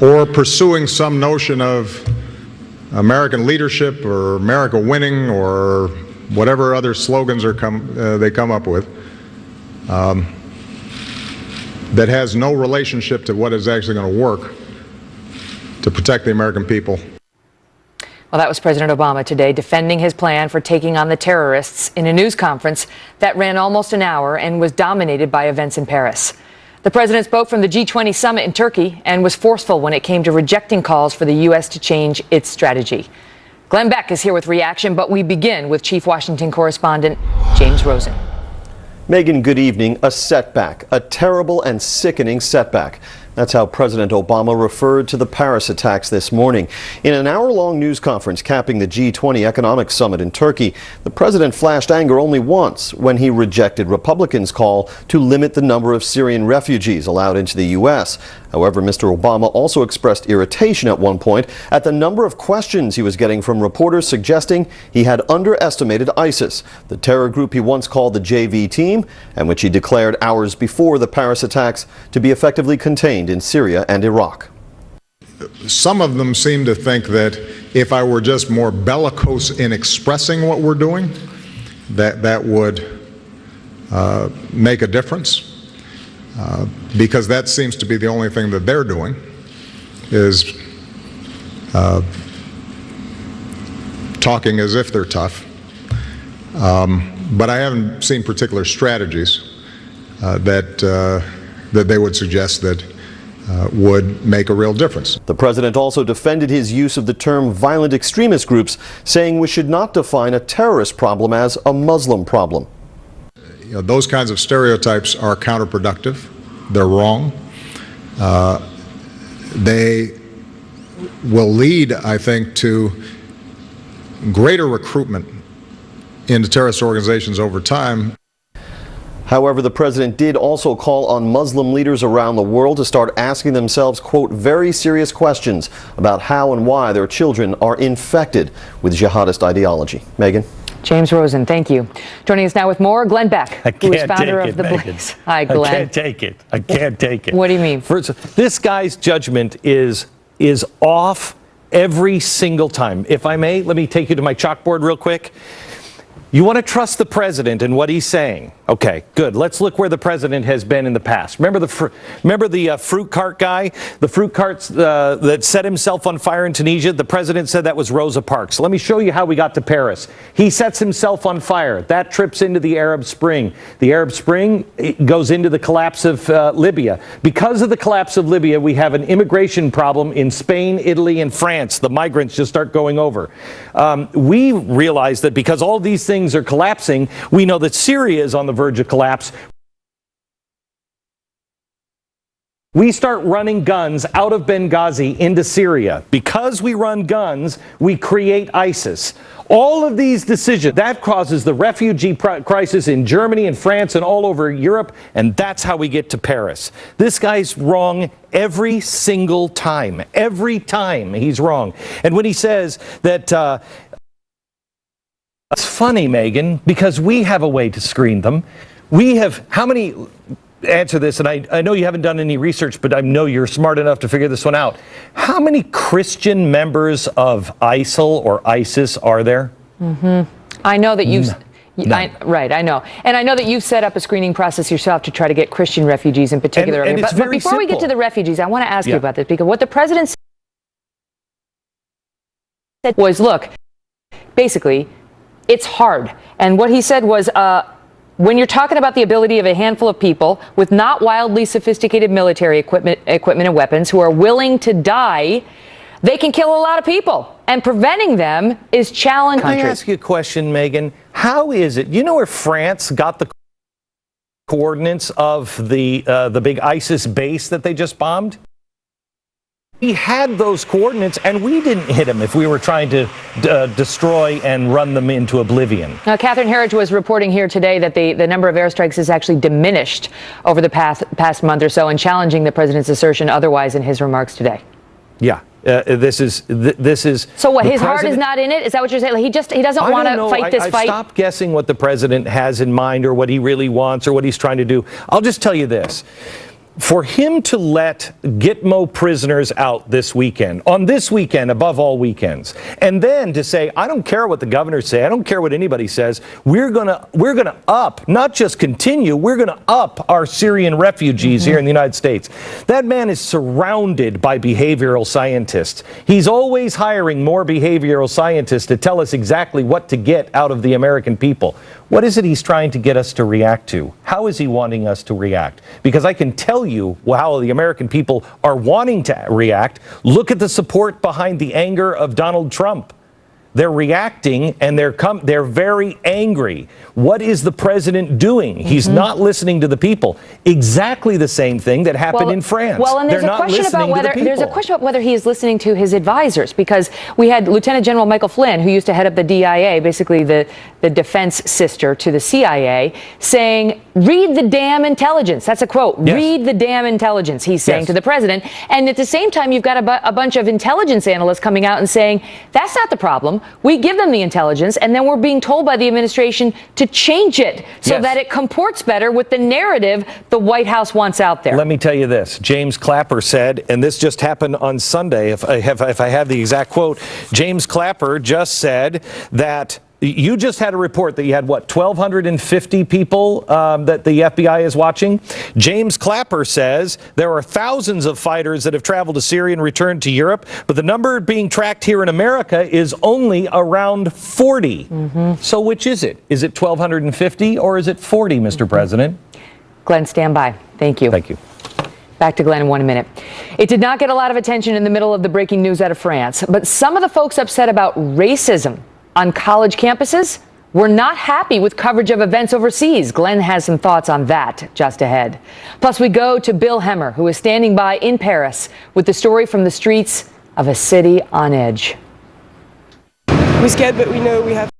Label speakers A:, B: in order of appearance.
A: or pursuing some notion of American leadership or America winning or whatever other slogans they come up with, that has no relationship to what is actually going to work to protect the American people.
B: Well, that was President Obama today defending his plan for taking on the terrorists in a news conference that ran almost an hour and was dominated by events in Paris. The president spoke from the G20 summit in Turkey and was forceful when it came to rejecting calls for the U.S. to change its strategy. Glenn Beck is here with reaction, but we begin with Chief Washington correspondent James Rosen.
C: Megyn, good evening. A setback, a terrible and sickening setback. That's how President Obama referred to the Paris attacks this morning. In an hour-long news conference capping the G20 economic summit in Turkey, the president flashed anger only once when he rejected Republicans' call to limit the number of Syrian refugees allowed into the U.S. However, Mr. Obama also expressed irritation at one point at the number of questions he was getting from reporters suggesting he had underestimated ISIS, the terror group he once called the JV team, and which he declared hours before the Paris attacks to be effectively contained in Syria and Iraq.
A: Some of them seem to think that if I were just more bellicose in expressing what we're doing, that would make a difference. Because that seems to be the only thing that they're doing, is talking as if they're tough. But I haven't seen particular strategies that they would suggest that would make a real difference.
C: The president also defended his use of the term violent extremist groups, saying we should not define a terrorist problem as a Muslim problem.
A: You know, those kinds of stereotypes are counterproductive. They're wrong. They will lead, I think, to greater recruitment into terrorist organizations over time.
C: However, the president did also call on Muslim leaders around the world to start asking themselves, quote, very serious questions about how and why their children are infected with jihadist ideology. Megyn?
B: James Rosen, thank you. Joining us now with more, Glenn Beck, who is founder of The Blaze. Hi, Glenn.
D: I can't take it. I can't take it.
B: What do you mean?
D: First, this guy's judgment is off every single time. If I may, let me take you to my chalkboard real quick. You want to trust the president and what he's saying. Okay, good. Let's look where the president has been in the past. Remember the fruit cart guy? The fruit carts that set himself on fire in Tunisia? The president said that was Rosa Parks. Let me show you how we got to Paris. He sets himself on fire. That trips into the Arab Spring. The Arab Spring goes into the collapse of Libya. Because of the collapse of Libya, we have an immigration problem in Spain, Italy, and France. The migrants just start going over. We realize that because all these things are collapsing, we know that Syria is on the verge of collapse. We start running guns out of Benghazi into Syria. Because we run guns, we create ISIS. All of these decisions, that causes the refugee crisis in Germany and France and all over Europe, and that's how we get to Paris. This guy's wrong every single time. Every time he's wrong. And when he says that it's funny, Megyn, because we have a way to screen them. We have, how many, answer this, and I know you haven't done any research, but I know you're smart enough to figure this one out. How many Christian members of ISIL or ISIS are there?
B: I know that you've...
D: Right,
B: I know. And I know that you've set up a screening process yourself to try to get Christian refugees in particular.
D: And
B: but before we get to the refugees, I want to ask you about this, because what the president said was, look, basically, it's hard. And what he said was, when you're talking about the ability of a handful of people with not wildly sophisticated military equipment and weapons who are willing to die, they can kill a lot of people. And preventing them is challenging.
D: Can I ask you a question, Megyn? How is it, you know where France got the coordinates of the big ISIS base that they just bombed? We had those coordinates, and we didn't hit them if we were trying to destroy and run them into oblivion.
B: Now, Catherine Herridge was reporting here today that the number of airstrikes has actually diminished over the past month or so, and challenging the president's assertion otherwise in his remarks today.
D: Yeah. This is.
B: So what? His heart is not in it? Is that what you're saying? Like he doesn't want to fight this fight.
D: Stop guessing what the president has in mind or what he really wants or what he's trying to do. I'll just tell you this. For him to let Gitmo prisoners out this weekend, on this weekend above all weekends, and then to say, I don't care what the governors say, I don't care what anybody says, we're gonna up, not just continue, we're gonna up our Syrian refugees here in the United States. That man is surrounded by behavioral scientists. He's always hiring more behavioral scientists to tell us exactly what to get out of the American people. What is it he's trying to get us to react to? How is he wanting us to react? Because I can tell you how the American people are wanting to react. Look at the support behind the anger of Donald Trump. They're reacting and they're very angry. What is the president doing? He's not listening to the people. Exactly the same thing that happened in France.
B: Well, and there's a question about whether he is listening to his advisors, because we had Lieutenant General Michael Flynn, who used to head up the DIA, basically the defense sister to the CIA, saying, "Read the damn intelligence." That's a quote.
D: Yes.
B: Read the damn intelligence, he's saying to the president. And at the same time, you've got a bunch of intelligence analysts coming out and saying, that's not the problem. We give them the intelligence, and then we're being told by the administration to change it so that it comports better with the narrative the White House wants out there.
D: Let me tell you this. James Clapper said, and this just happened on Sunday, if I have the exact quote, James Clapper just said that you just had a report that you had, 1,250 people that the FBI is watching? James Clapper says there are thousands of fighters that have traveled to Syria and returned to Europe, but the number being tracked here in America is only around 40. So which is it? Is it 1,250 or is it 40, Mr. President?
B: Glenn, stand by. Thank you.
D: Thank you.
B: Back to Glenn in 1 minute. It did not get a lot of attention in the middle of the breaking news out of France, but some of the folks upset about racism on college campuses were not happy with coverage of events overseas. Glenn has some thoughts on that just ahead. Plus, we go to Bill Hemmer, who is standing by in Paris with the story from the streets of a city on edge.
E: We're scared, but we know we have